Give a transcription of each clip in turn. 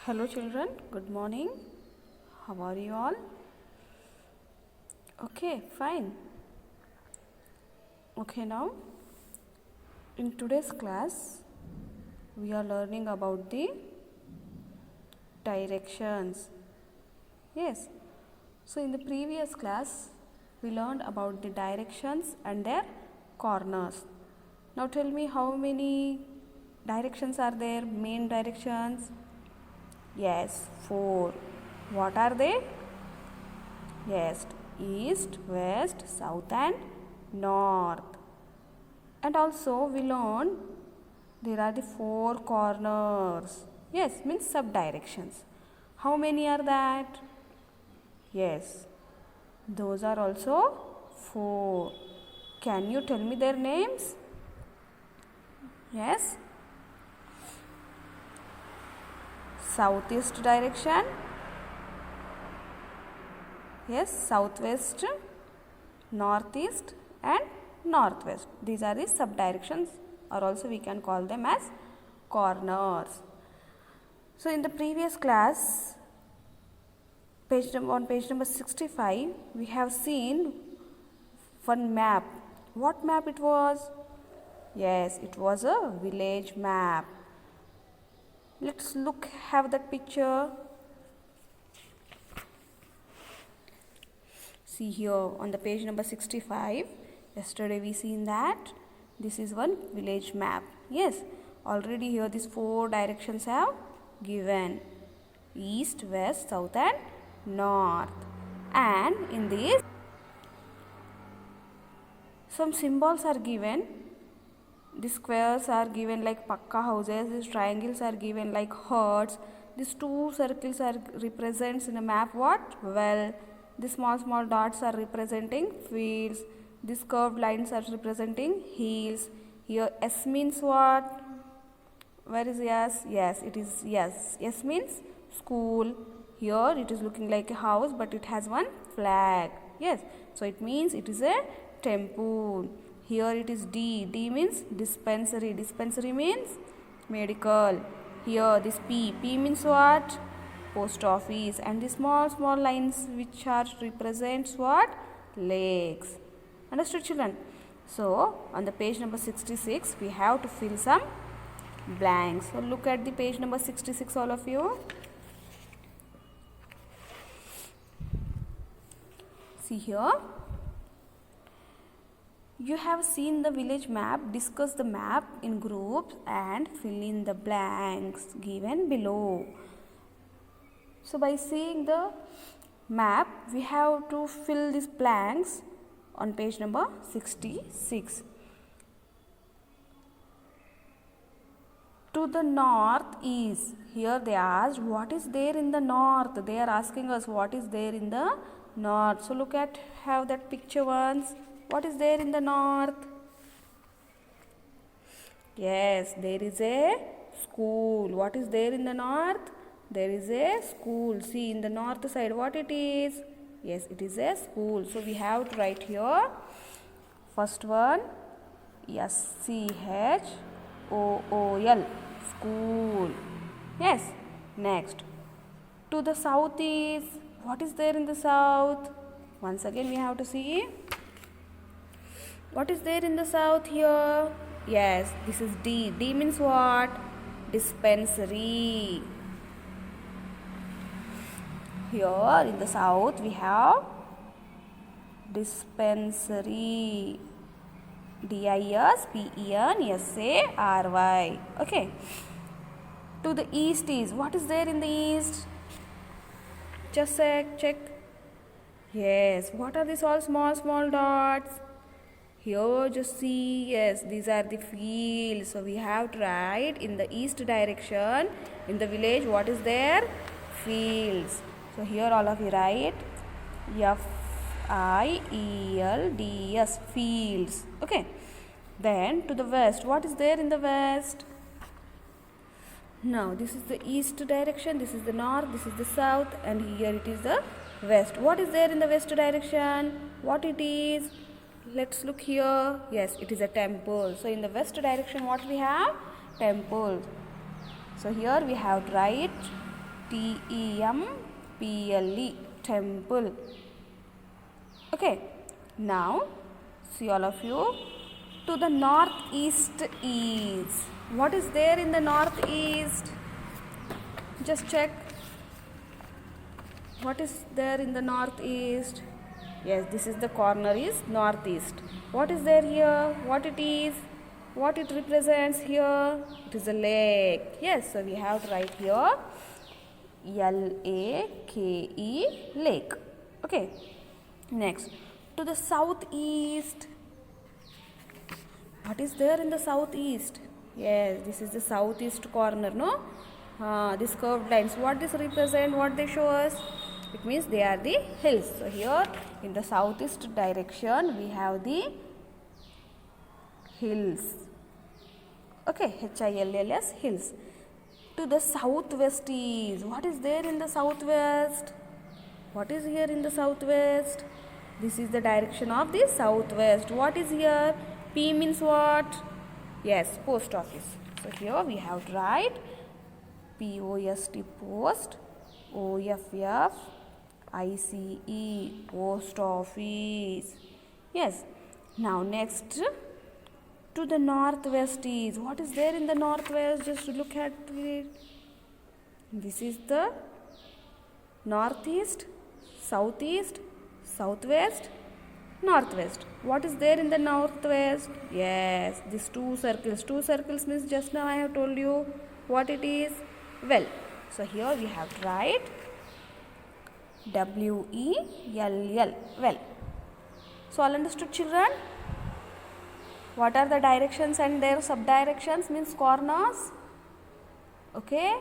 Hello children, good morning. How are you all? Okay, fine. Okay, now in today's class we are learning about the directions. Yes. So in the previous class we learned about the directions and their corners. Now tell me how many directions are there, main directions? Yes, 4. What are they? Yes, east, west, south and north. And also we learned there are the 4 corners. Yes, means sub-directions. How many are that? Yes, those are also 4. Can you tell me their names? Yes. Southeast direction. Yes, southwest, northeast and northwest. These are the sub-directions, or also we can call them as corners. So in the previous class, on page number 65, we have seen one map. What map it was? Yes, it was a village map. Let's have that picture. See here on the page number 65, yesterday we seen that this is one village map. Yes, already here these 4 directions have given: east, west, south and north. And in this some symbols are given. The squares are given like pakka houses, these triangles are given like huts. These 2 circles are represents in a map what? Well. The small dots are representing fields. These curved lines are representing hills. Here S means what? Where is S? Yes, it is yes. S means school. Here it is looking like a house, but it has one flag. Yes, so it means it is a temple. Here it is D. D means dispensary. Dispensary means medical. Here this P. P means what? Post office. And the small lines which are represents what? Lakes. Understood children? So on the page number 66 we have to fill some blanks. So look at the page number 66 all of you. See here. You have seen the village map. Discuss the map in groups and fill in the blanks given below. So by seeing the map, we have to fill these blanks on page number 66. To the north is, here they asked what is there in the north. They are asking us what is there in the north. So look at, have that picture once. What is there in the north? Yes, there is a school. What is there in the north? There is a school. See in the north side what it is? Yes, it is a school. So we have to write here. First one, SCHOOL, school. Yes. Next, to the south is, what is there in the south? Once again we have to see. What is there in the south here? Yes, this is D. D means what? Dispensary. Here in the south we have dispensary. DISPENSARY. Okay. To the east is, what is there in the east? Just check. Yes, what are these all small dots? Here just see, yes, these are the fields. So we have to write in the east direction in the village what is there? Fields. So here all of you write FIELDS, fields. Okay. Then to the west, what is there in the west? Now this is the east direction, this is the north, this is the south, and here it is the west. What is there in the west direction? What it is? Let's look here. Yes, it is a temple. So in the west direction what we have? Temple. So here we have to write Temple. Temple. Okay. Now, see all of you. To the northeast is. What is there in the northeast? Just check. What is there in the northeast? Yes, this is the corner is northeast. What is there here? What it is? What it represents here? It is a lake. Yes, so we have to write here L-A-K-E, lake. Okay. Next, to the southeast. What is there in the southeast? Yes, this is the southeast corner, no? These curved lines. What this represent? What they show us? It means they are the hills. So here in the southeast direction we have the hills. Okay, Hills, hills. To the southwest is. What is there in the southwest? What is here in the southwest? This is the direction of the southwest. What is here? P means what? Yes, post office. So here we have to write P-O-S-T, post, O-F-F, I-C-E, post office. Yes. Now next, to the northwest is. What is there in the northwest? Just look at it. This is the northeast, southeast, southwest, northwest. What is there in the northwest? Yes, these two circles. Two circles means just now I have told you what it is. Well, so here we have to write W-E-L-L, well. So all understood, children? What are the directions and their sub-directions means corners? Okay.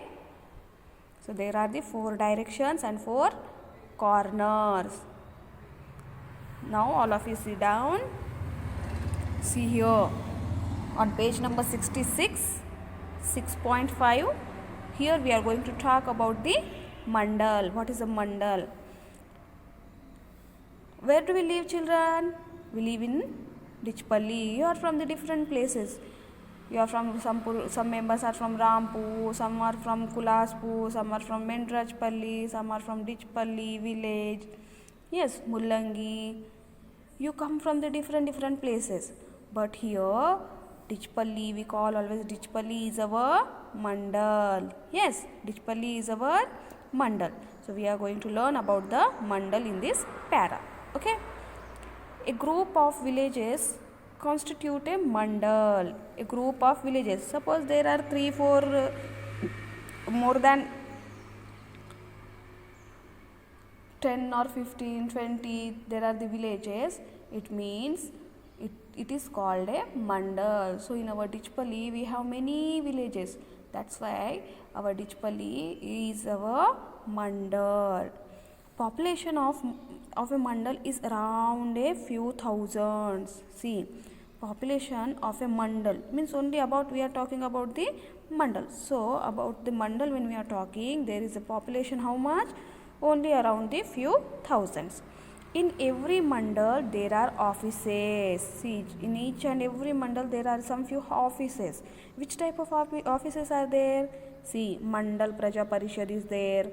So there are the 4 directions and 4 corners. Now all of you sit down. See here on page number 66, 6.5. Here we are going to talk about the mandal. What is a mandal? Where do we live, children? We live in Dichpalli. You are from the different places. You are from some members are from Rampur, some are from Kulaspur, some are from Mendrajpalli, some are from Dichpalli village. Yes, Mullangi. You come from the different places. But here, Dichpalli, we call always Dichpalli is our mandal. Yes, Dichpalli is our mandal. So we are going to learn about the mandal in this para. Okay. A group of villages constitute a mandal. A group of villages. Suppose there are 3, 4, more than 10 or 15, 20, there are the villages. It means it is called a mandal. So in our Dichpalli we have many villages. That's why our Dichpalli is our mandal. Population of a mandal is around a few thousands. See, population of a mandal means only about we are talking about the mandal. So about the mandal when we are talking, there is a population how much? Only around the few thousands. In every mandal there are offices. See, in each and every mandal there are some few offices. Which type of offices are there? See, Mandal Praja Parishad is there,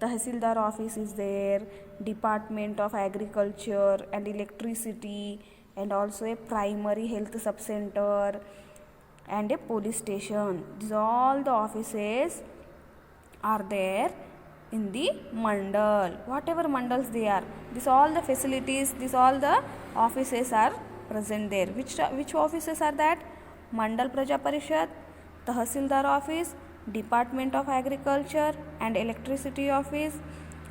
Tahsildar office is there, Department of Agriculture and Electricity, and also a primary health sub-center and a police station. These all the offices are there in the mandal. Whatever mandals they are, these all the facilities, these all the offices are present there. Which offices are that? Mandal Praja Parishad, Tahsildar office, Department of Agriculture and Electricity office,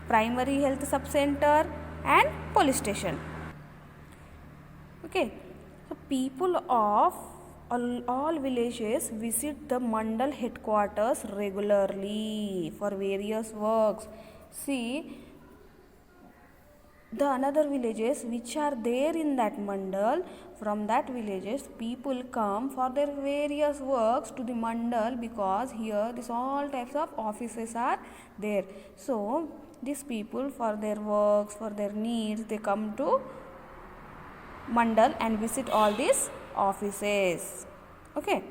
primary health sub-center and police station. Okay, so people of all villages visit the mandal headquarters regularly for various works. See, the another villages which are there in that mandal, from that villages people come for their various works to the mandal, because here this all types of offices are there. So these people for their works, for their needs, they come to mandal and visit all these offices. Okay.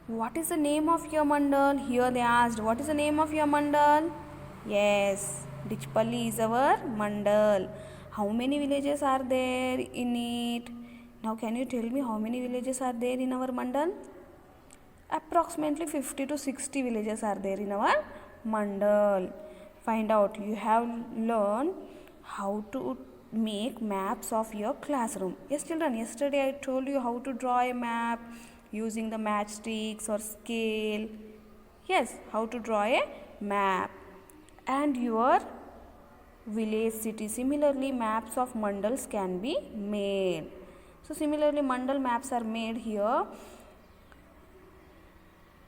What is the name of your mandal? Here they asked, what is the name of your mandal? Yes, Dichpalli is our mandal. How many villages are there in it? Now can you tell me how many villages are there in our mandal? Approximately 50 to 60 villages are there in our mandal. Find out. You have learned how to make maps of your classroom. Yes children, yesterday I told you how to draw a map using the matchsticks or scale. Yes, how to draw a map. And your village, city. Similarly, maps of mandals can be made. So similarly, mandal maps are made here.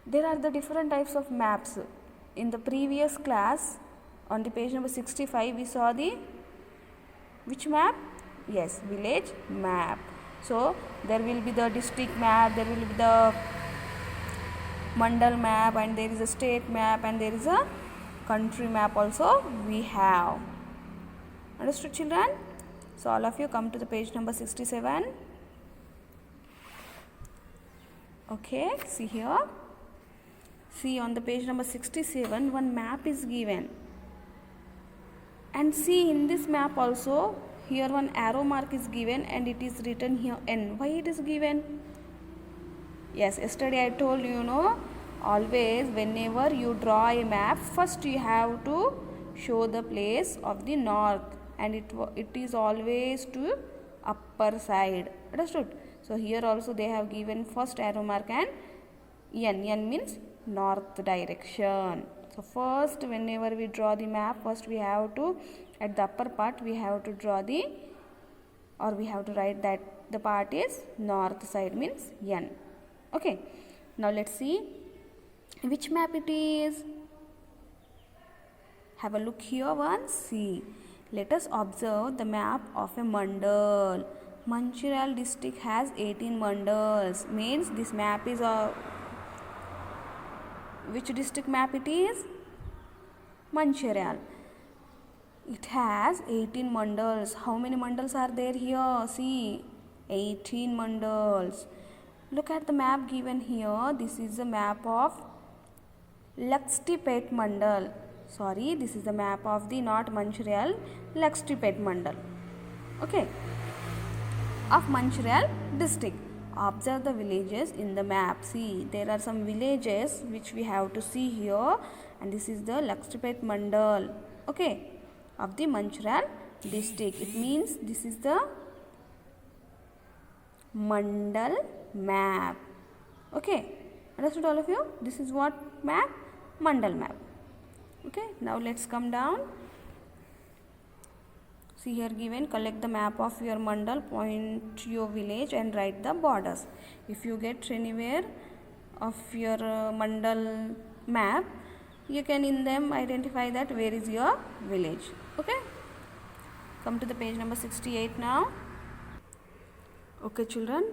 There are the different types of maps. In the previous class, on the page number 65, we saw the which map? Yes, village map. So there will be the district map, there will be the mandal map, and there is a state map, and there is a country map also we have. Understood children? So all of you come to the page number 67. Okay, see here. See on the page number 67, one map is given. And see in this map also, here one arrow mark is given and it is written here N. Why it is given? Yes, yesterday I told you, always whenever you draw a map, first you have to show the place of the north, and it is always to upper side. Understood? So here also they have given first arrow mark and N. N means north direction. So first whenever we draw the map, first we have to, at the upper part we have to draw we have to write that the part is north side, means N. Okay, now let's see which map it is. Have a look here once. See, let us observe the map of a mandal. Manchiral district has 18 mandals. Means this map is which district map it is? Manchiral. It has 18 mandals. How many mandals are there here? See, 18 mandals. Look at the map given here. This is the map of Laxtipet mandal. Sorry, this is the map of the not Manchiral, Laxtipet mandal. Okay, of Manchiral district. Observe the villages in the map. See, there are some villages which we have to see here, and this is the Laxtipet mandal. Okay, of the Manchiral district. It means this is the mandal map. Okay, understood all of you? This is what map? Mandal map. Okay, now let's come down. See here given, collect the map of your mandal, point to your village and write the borders. If you get anywhere of your mandal map, you can in them identify that where is your village. Okay, come to the page number 68 now. Okay children,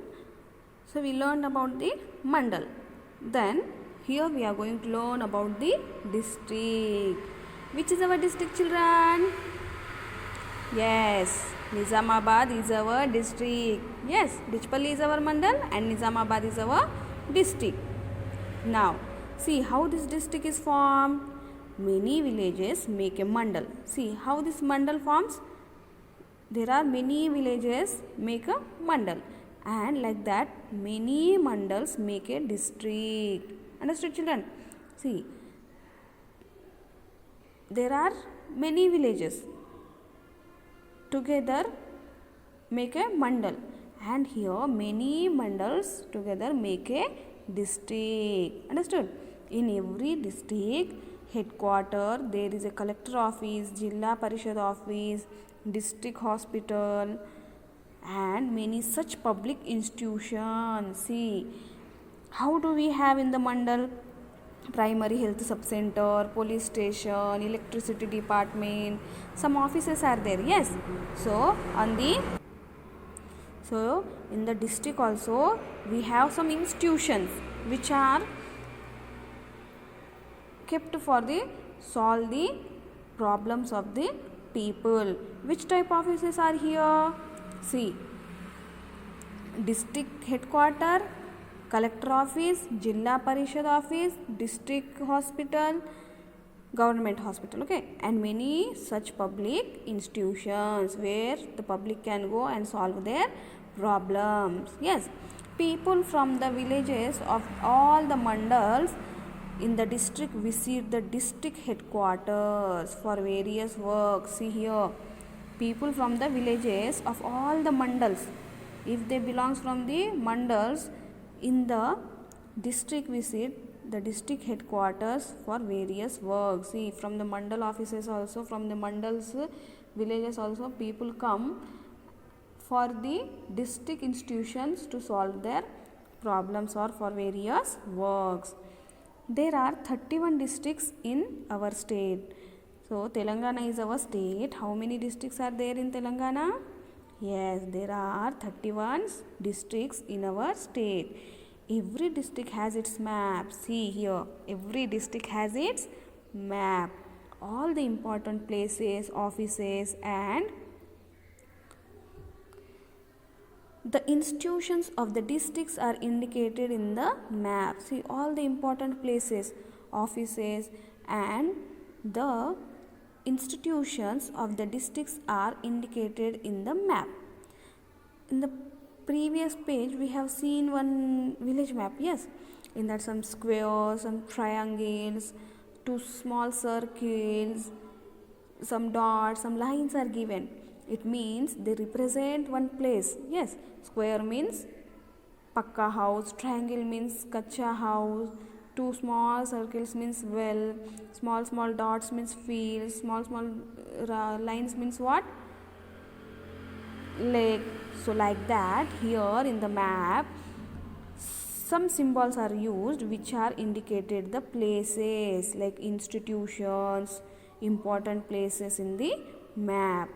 so we learned about the mandal. Then here we are going to learn about the district. Which is our district children? Yes, Nizamabad is our district. Yes, Dichpalli is our mandal and Nizamabad is our district. Now, see how this district is formed. Many villages make a mandal. See how this mandal forms. There are many villages make a mandal, and like that many mandals make a district. Understood children? See, there are many villages together make a mandal, and here many mandals together make a district. Understood? In every district headquarter there is a collector office, Jilla Parishad office, district hospital, and many such public institutions. See, how do we have in the mandal? Primary health sub-center, police station, electricity department, some offices are there. Yes, so in the district also we have some institutions which are kept for the solve the problems of the people. Which type of offices are here? See, district headquarter, collector office, Jilla Parishad office, district hospital, government hospital, okay, and many such public institutions where the public can go and solve their problems. Yes, people from the villages of all the mandals in the district visit the district headquarters for various works. See here, people from the villages of all the mandals, if they belongs from the mandals in the district, visit the district headquarters for various works. See, from the mandal offices also, from the mandals villages also, people come for the district institutions to solve their problems or for various works. There are 31 districts in our state. So Telangana is our state. How many districts are there in Telangana? Yes, there are 31 districts in our state. Every district has its map. See here, every district has its map. All the important places, offices and the institutions of the districts are indicated in the map. See, all the important places, offices and the institutions of the districts are indicated in the map. In the previous page we have seen one village map. Yes, in that some squares, some triangles, two small circles, some dots, some lines are given. It means they represent one place. Yes, square means pakka house, triangle means kacha house, two small circles means well, small dots means field, small lines means what? Lake. So like that, here in the map some symbols are used which are indicated the places like institutions, important places in the map.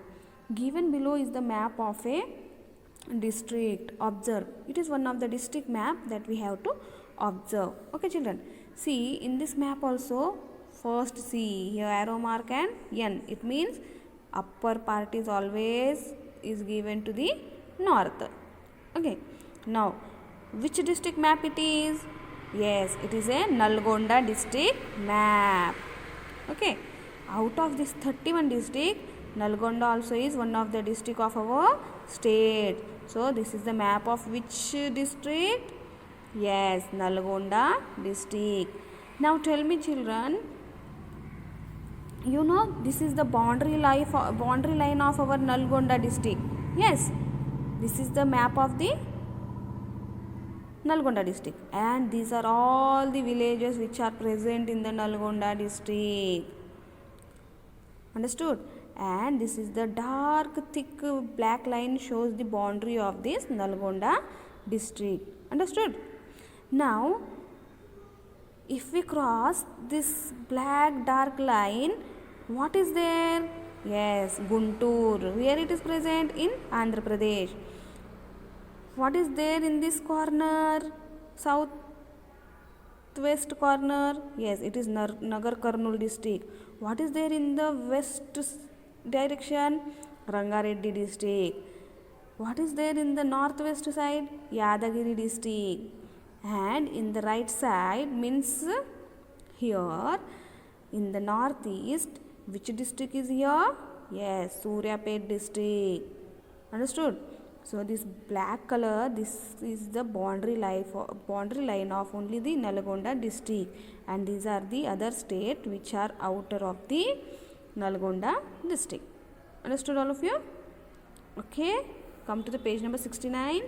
Given below is the map of a district. Observe, it is one of the district map that we have to observe. Okay children, see in this map also, first see here arrow mark and N. It means upper part is always is given to the north. Okay, now which district map it is? Yes, it is a Nalgonda district map. Okay, out of this 31 district, Nalgonda also is one of the district of our state. So this is the map of which district? Yes, Nalgonda district. Now tell me children, you know this is the boundary line of our Nalgonda district. Yes, this is the map of the Nalgonda district, and these are all the villages which are present in the Nalgonda district. Understood? And this is the dark thick black line shows the boundary of this Nalgonda district. Understood? Now if we cross this black dark line, what is there? Yes, Guntur. Where it is present? In Andhra Pradesh. What is there in this corner? Southwest corner? Yes, it is Nagar Karnool district. What is there in the west direction? Rangareddy district. What is there in the northwest side? Yadagiri district. And in the right side means here in the northeast, which district is here? Yes, Suryapet district. Understood? So this black color, this is the boundary line of only the Nalgonda district, and these are the other state which are outer of the Nalgonda district. Understood all of you? Okay, come to the page number 69.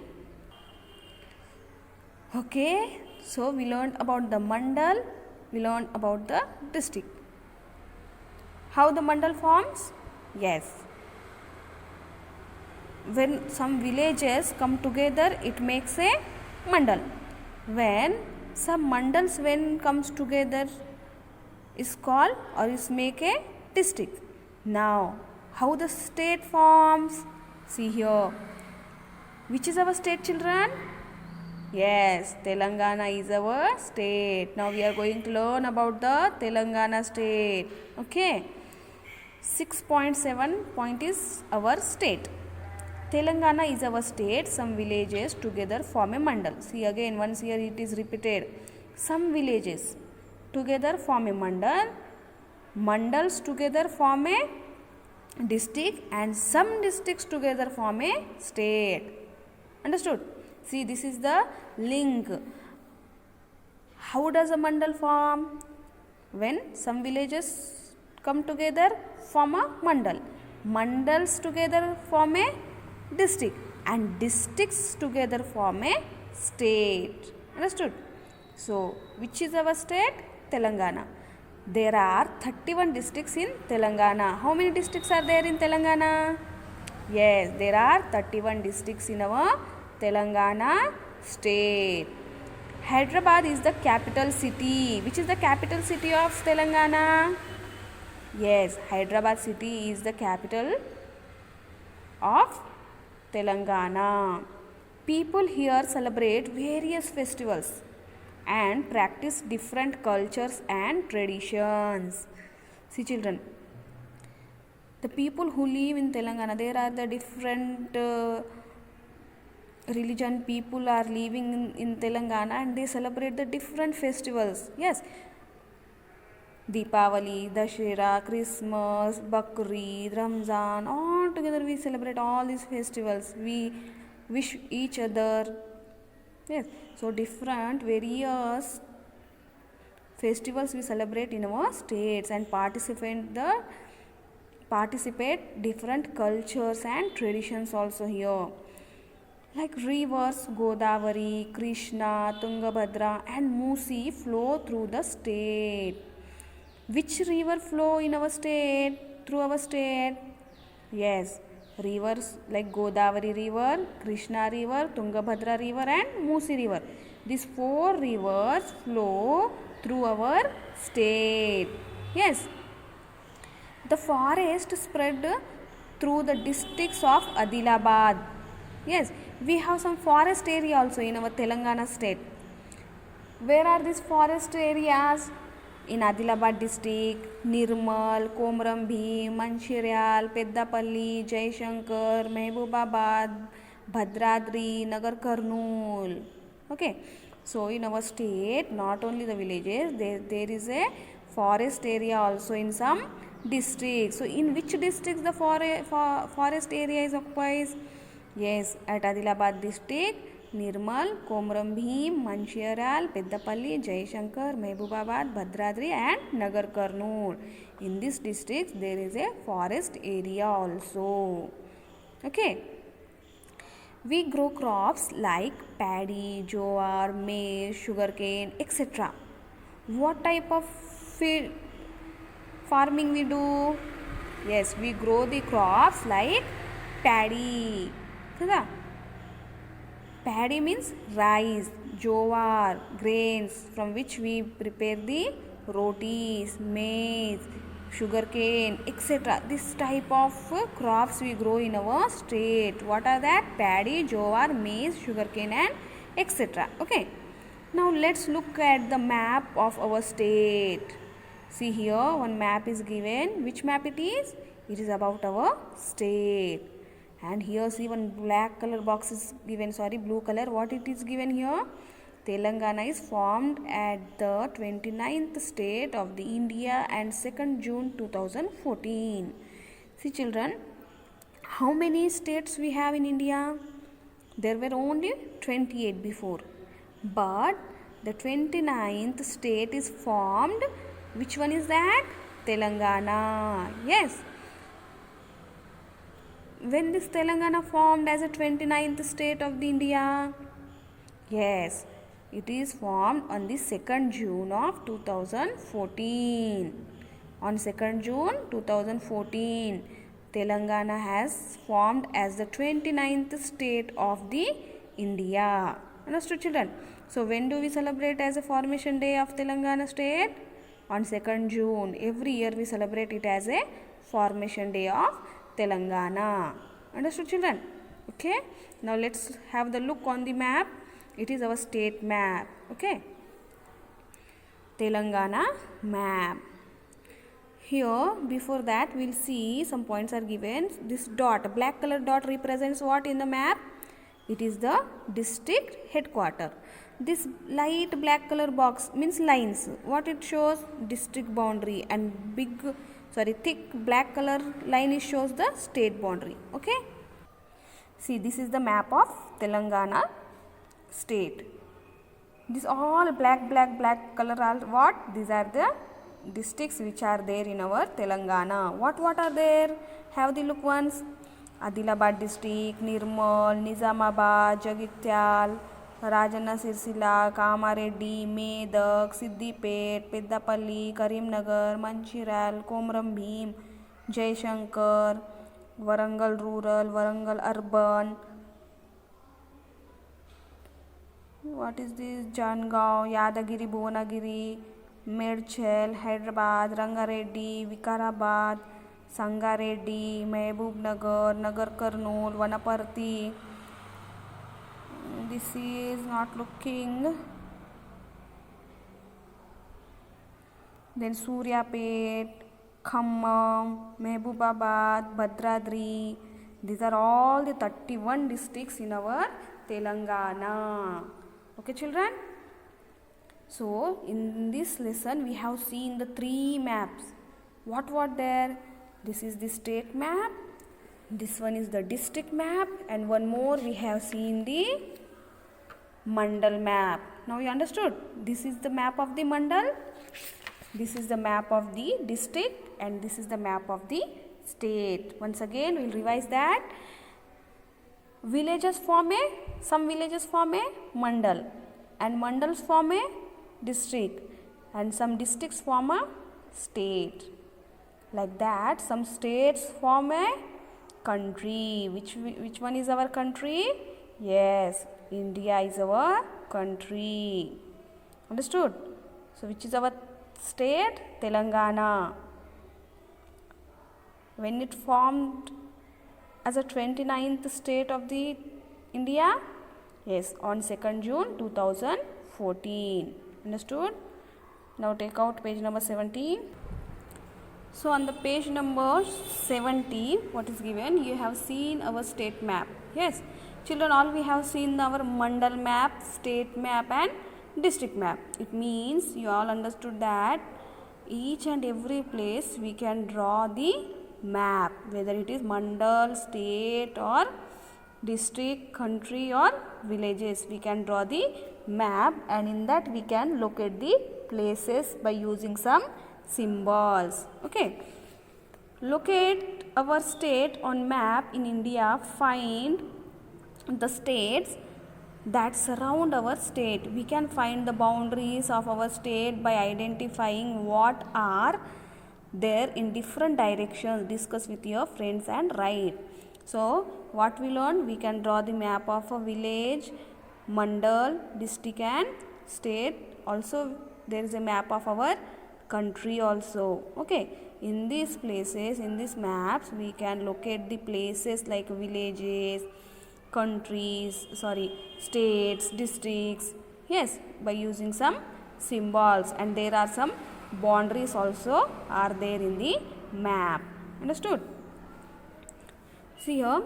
Okay, so we learned about the mandal, we learned about the district. How the mandal forms? Yes, when some villages come together, it makes a mandal. When some mandals comes together is called or is make a district. Now how the state forms? See here, which is our state children? Yes, Telangana is our state. Now we are going to learn about the Telangana state. Okay, 6.7 point is our state. Telangana is our state. Some villages together form a mandal. See again, once here it is repeated. Some villages together form a mandal. Mandals together form a district, and some districts together form a state. Understood? See, this is the link. How does a mandal form? When some villages come together, form a mandal. Mandals together form a district, and districts together form a state. Understood? So, which is our state? Telangana. There are 31 districts in Telangana. How many districts are there in Telangana? Yes, there are 31 districts in our Telangana state. Hyderabad is the capital city. Which is the capital city of Telangana? Yes, Hyderabad city is the capital of Telangana. People here celebrate various festivals and practice different cultures and traditions. See children, the people who live in Telangana, there are the different religion people are living in Telangana, and they celebrate the different festivals. Yes, Deepavali, Dashera, Christmas, Bakrid, Ramzan, all together we celebrate all these festivals. We wish each other. Yes, so different various festivals we celebrate in our states, and participate different cultures and traditions also here. Like rivers Godavari, Krishna, Tungabhadra and Musi flow through the state. Which river flow in our state? Through our state? Yes, rivers like Godavari river, Krishna river, Tungabhadra river and Musi river. These 4 rivers flow through our state. Yes, the forest spread through the districts of Adilabad. Yes, we have some forest area also in our Telangana state. Where are these forest areas? In Adilabad district, Nirmal, Komram Bhim, Manchiryal, Peddapalli, Jaishankar, Mehbubabad, Bhadradri, Nagar Karnool. Okay, so in our state, not only the villages, there is a forest area also in some districts. So in which districts the forest area is occupies? Yes, at Adilabad district, Nirmal, Komram Bhim, Manchiryal, Peddapalli, Jaishankar, Mehbubabad, Bhadradri and Nagar Karnool. In these districts there is a forest area also. Okay. We grow crops like paddy, jowar, maize, sugarcane, etc. What type of farming we do? Yes, we grow the crops like paddy. Paddy means rice, jowar, grains from which we prepare the rotis, maize, sugarcane, etc. This type of crops we grow in our state. What are that? Paddy, jowar, maize, sugarcane and etc. Okay. Now let's look at the map of our state. See here, one map is given. Which map it is? It is about our state. And here see one black color box is given, blue color. What it is given here? Telangana is formed at the 29th state of the India and 2nd June 2014. See children, how many states we have in India? There were only 28 before. But the 29th state is formed. Which one is that? Telangana. Yes. When this Telangana formed as a 29th state of the India? Yes, it is formed on the 2nd June of 2014. On 2nd June 2014, Telangana has formed as the 29th state of the India. Understood children? So when do we celebrate as a formation day of Telangana state? On 2nd June. Every year we celebrate it as a formation day of Telangana. Understood children? Okay. Now let's have the look on the map. It is our state map. Okay. Telangana map. Here before that we'll see some points are given. This dot, black color dot represents what in the map? It is the district headquarter. This light black color box means lines. What it shows? District boundary, and thick black color line shows the state boundary. Okay. See, this is the map of Telangana state. This all black color are what? These are the districts which are there in our Telangana. What are there? Have the look ones. Adilabad district, Nirmal, Nizamabad, Jagityal, Rajana Sirsila, Kamareddy, Medak, Siddipet, Peddapalli, Karimnagar, Manchiral, Komram Bhim, Jaishankar, Warangal rural, Warangal urban. What is this? Jangaon, Yadagiri, Bhuvanagiri, Medchel, Hyderabad, Rangareddy, Vikarabad, Sangareddy, Mehboob Nagar, Nagar Karnool, Vanaparthi. This is not looking. Then Suryapet, Khammam, Mehboobabad, Bhadradri. These are all the 31 districts in our Telangana. Okay, children? So, in this lesson, we have seen the 3 maps. What there? This is the state map. This one is the district map. And one more, we have seen the Mandal map. Now, you understood? This is the map of the Mandal. This is the map of the district. And this is the map of the state. Once again, we will revise that. Some villages form a mandal, and mandals form a district, and some districts form a state. Like that, some states form a country. Which one is our country? Yes, India is our country. Understood? So, which is our state? Telangana. When it formed as a 29th state of the India? Yes, on 2nd June 2014. Understood? Now take out page number 17. So on the page number 17, what is given? You have seen our state map. Yes, children, all we have seen our mandal map, state map and district map. It means you all understood that each and every place we can draw the map, whether it is mandal, state or district, country or villages. We can draw the map, and in that we can locate the places by using some symbols. Okay. Locate our state on map in India. Find the states that surround our state. We can find the boundaries of our state by identifying what are there in different directions. Discuss with your friends and write. So, what we learned? We can draw the map of a village, mandal, district and state. Also, there is a map of our country also. Okay. In these places, in these maps, we can locate the places like villages, states, districts. Yes, by using some symbols, and there are some boundaries also are there in the map. Understood? See here,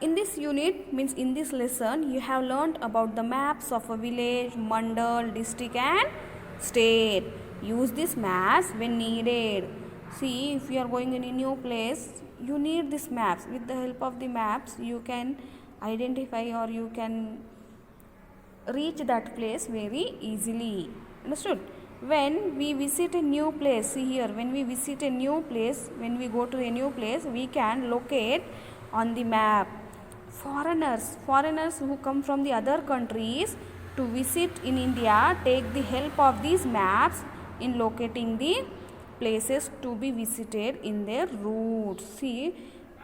in this unit, means in this lesson, you have learnt about the maps of a village, mandal, district and state. Use these maps when needed. See, if you are going in a new place, you need these maps. With the help of the maps, you can identify or you can reach that place very easily. Understood? When we visit a new place, see here, when we visit a new place, when we go to a new place, we can locate on the map. Foreigners who come from the other countries to visit in India take the help of these maps in locating the places to be visited in their routes. See,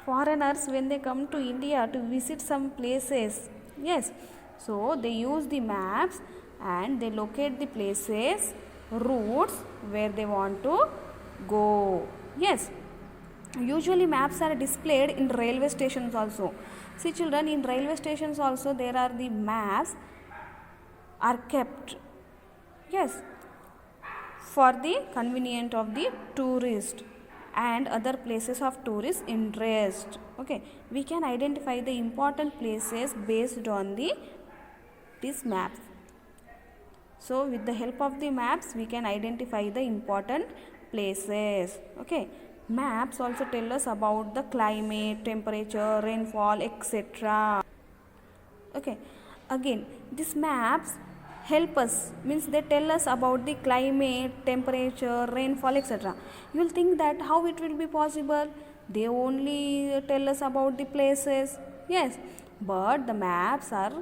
foreigners, when they come to India to visit some places, yes, so they use the maps and they locate the places, routes where they want to go. Yes, usually maps are displayed in railway stations also. See children, in railway stations also there are the maps are kept. Yes, for the convenience of the tourist and other places of tourist interest. Okay, we can identify the important places based on these maps. So with the help of the maps we can identify the important places. Okay, maps also tell us about the climate, temperature, rainfall, etc. Okay, again these maps help us, means they tell us about the climate, temperature, rainfall, etc. You will think that how it will be possible, they only tell us about the places. Yes, but the maps are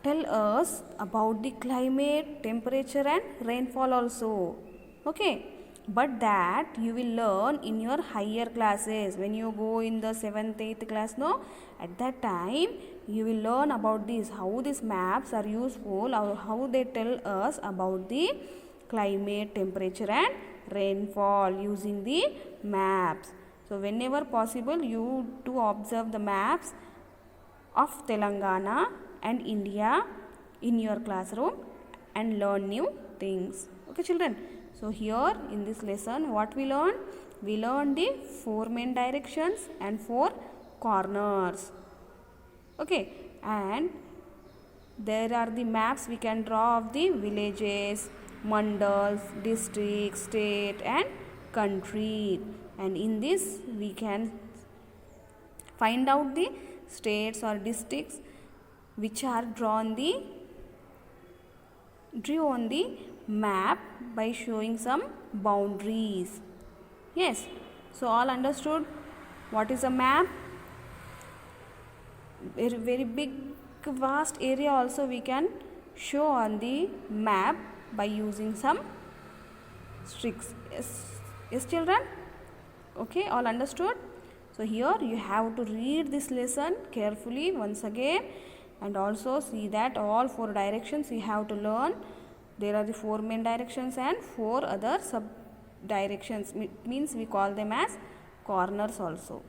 tell us about the climate, temperature and rainfall also. Okay, but that you will learn in your higher classes when you go in the 7th 8th class. No, at that time you will learn about this, how these maps are useful or how they tell us about the climate, temperature and rainfall using the maps. So whenever possible you do observe the maps of Telangana and India in your classroom and learn new things. Okay children, so here in this lesson what we learned? We learned the 4 main directions and 4 corners. Okay, and there are the maps we can draw of the villages, mandals, districts, state and country, and in this we can find out the states or districts which are drew on the map by showing some boundaries. Yes, so all understood what is a map? Very big vast area also we can show on the map by using some streaks. Yes children, okay, all understood. So here you have to read this lesson carefully once again and also see that all 4 directions you have to learn. There are the 4 main directions and 4 other sub directions, means we call them as corners also.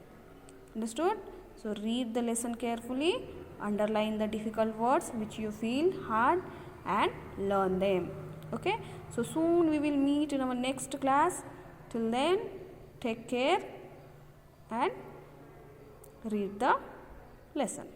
Understood? So read the lesson carefully, underline the difficult words which you feel hard and learn them. Okay, so soon we will meet in our next class. Till then, take care and read the lesson.